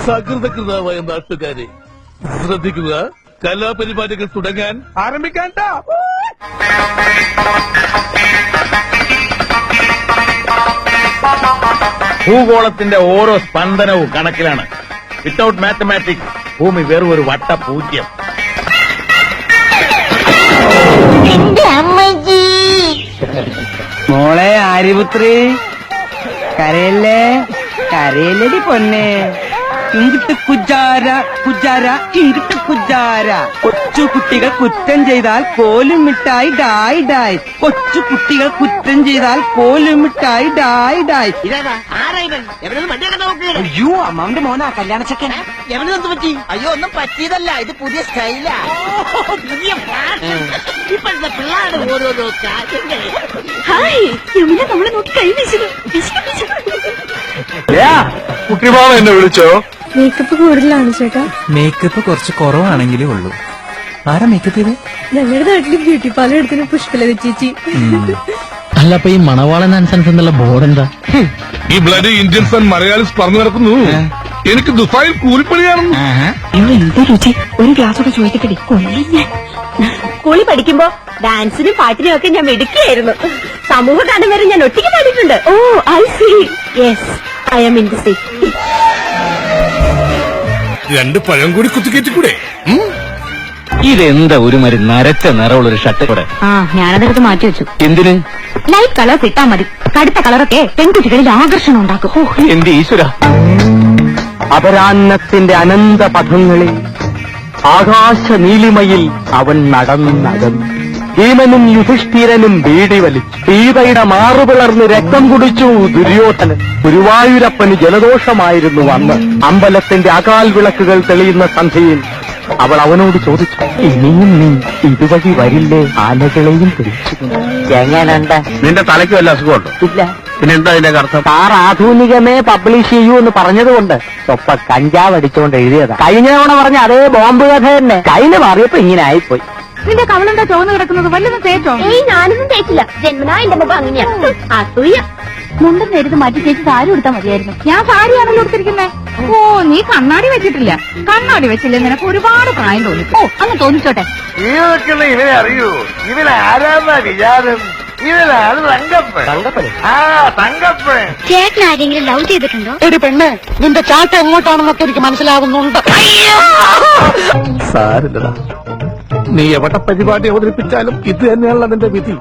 സകൃതകൃതമായ നാട്ടുകാരെ ശ്രദ്ധിക്കുക, കലാപരിപാടികൾ തുടങ്ങാൻ ആരംഭിക്കാൻ. ഭൂഗോളത്തിന്റെ ഓരോ സ്പന്ദനവും കണക്കിലാണ്. വിത്തൌട്ട് മാത്തമാറ്റിക്സ് ഭൂമി വെറും ഒരു വട്ടപൂജ്യം. മോളെ ആര്യപുത്രി, കരയല്ലേ കരയല്ലടി പൊന്നെ. ഇങ്ങിട്ട് കുജാര കുജാര ഇങ്ങിട്ട് കുജാര. കൊച്ചു കുട്ടികൾ കുറ്റം ചെയ്താൽ കോലും മിഠായി ഡായ് ഡായ്. കൊച്ചു കുട്ടികൾ കുറ്റം ചെയ്താൽ കോലും മിഠായി ഡായ് ഡായ്. അയ്യോ, അമ്മാവിന്റെ മോനാ കല്യാണ ചെക്കൻ. എവനെന്ത് പറ്റി? അയ്യോ, ഒന്നും പറ്റിയതല്ല, ഇത് പുതിയ സ്റ്റൈലാ. പുതിയ ഇപ്പോഴത്തെ പിള്ളേരുടെ ഓരോരോ കാര്യങ്ങൾ. നമ്മളെ നോക്കി കൈ വീശുന്നു. കുട്ടിമാവ എന്നെ വിളിച്ചോ? മേക്കപ്പ് കൂടുതലാണ് ചേട്ടാ. മേക്കപ്പ് കുറച്ച് കുറവാണെങ്കിലേ ഉള്ളൂ. ആരാ മേക്കപ്പ് ചെയ്ത്? ഞങ്ങളുടെ നാട്ടില് ബ്യൂട്ടി പാർലർ എടുത്തിന് പുഷ്പലത ചേച്ചി. അല്ല, അപ്പൊ ഈ മണവാളൻ ആൻസൻസ് എന്നുള്ള ബോർഡ് എന്താ? ഈ ബ്ലഡ് ഇന്ത്യൻസ് ആൻഡ് മലയാളീസ് പറഞ്ഞു നടക്കുന്നു. എനിക്ക് ദുബായിൽ കൂലിപ്പണിയാണെന്ന്. ഇവിടെ എന്ത് രുചി. ഒരു ഗ്ലാസോടെ ചോദിക്കട്ടെ. കൊല്ലില്ല. സ്കൂളിൽ പഠിക്കുമ്പോ ഡാൻസിനും പാട്ടിനും ഒക്കെ ഞാൻ മിടുക്കിയായിരുന്നു. സമൂഹ ഗാനം വരെ ഞാൻ ഒറ്റയ്ക്ക് പാടിയിട്ടുണ്ട്. Oh, I see. Yes, I am in the sea. രണ്ട് പഴം കൂടി കുത്തിക്കേറ്റിക്കൂടെ? ഇതെന്താ ഒരു മരി നരച്ച നിറമുള്ളൊരു ഷർട്ട് കൂടെ? ഞാനതെടുത്ത് മാറ്റി വെച്ചു. എന്തിന്? ലൈറ്റ് കളർ ഇട്ടാ മതി. കടുത്ത കളറൊക്കെ പെൺകുട്ടികളിൽ ആകർഷണം ഉണ്ടാക്കും. എന്റെ ഈശ്വര. അപരാന്നത്തിന്റെ അനന്ത പഥങ്ങളിൽ ആകാശ നീലിമയിൽ അവൻ നടന്നകന്നു. ഭീമനും യുധിഷ്ഠിരനും ബീഡി വലിച്ചു. സീതയുടെ മാറുപിളർന്ന് രക്തം കുടിച്ചു ദുര്യോധനൻ. ഗുരുവായൂരപ്പന് ജലദോഷമായിരുന്നു അന്ന്. അമ്പലത്തിന്റെ അകാൽ വിളക്കുകൾ തെളിയുന്ന സന്ധ്യയിൽ അവൾ അവനോട് ചോദിച്ചു, ഇനിയും നീ ഇതുവഴി വരില്ലേ? ആലകളെയും പിടിച്ചു. എങ്ങനുണ്ട്? നിന്റെ തലയ്ക്ക് വല്ല അസുഖമുണ്ടോ? ഇല്ല. പിന്നെന്താ ഇതിന്റെ അർത്ഥം? സാർ ആധുനികമേ പബ്ലിഷ് ചെയ്യൂ എന്ന് പറഞ്ഞതുകൊണ്ട് സ്വപ്പ കഞ്ചാവ് അടിച്ചുകൊണ്ട് എഴുതിയതാ. കഴിഞ്ഞ തവണ പറഞ്ഞ അതേ ബോംബ് കഥ തന്നെ. കയ്യില് മാറിയപ്പോ ഇങ്ങനെ ആയിപ്പോയി. നിന്റെ കവളെന്താ ചോന്ന് കിടക്കുന്നത്? വല്ലതും തേച്ചോ? ഏയ്, ഞാനൊന്നും തേച്ചില്ല. ജന്മനാ എന്റെ മുഖം അങ്ങനെയാ. അസൂയ. മുണ്ടും നേരിട്ട് മാറ്റി ചേച്ചി സാരി എടുത്താൽ മതിയായിരുന്നു. ഞാൻ സാരിയാണല്ലോ എടുത്തിരിക്കുന്നത്. ഓ, നീ കണ്ണാടി വെച്ചിട്ടില്ല. കണ്ണാടി വെച്ചില്ല, നിനക്ക് ഒരുപാട് പ്രായം തോന്നി. ഓ, അങ്ങ് തോന്നിച്ചോട്ടെ. ഇവനെ അറിയൂ? ഇവനെ ആരാന്നാ വിചാരം? ഇവനാണ് തങ്കപ്പൻ. തങ്കപ്പൻ. ചേട്ടൻ ആരെങ്കിലും ലവ് ചെയ്തിട്ടുണ്ടോ? എടി പെണ്ണെ, നിന്റെ ചാട്ട എങ്ങോട്ടാണെന്നൊക്കെ എനിക്ക് മനസ്സിലാകുന്നുണ്ട്. സാരില്ലടാ, നീ എവിടെ പരിപാടി അവതരിപ്പിച്ചാലും ഇത് തന്നെയാണല്ലോ നിന്റെ വിധി.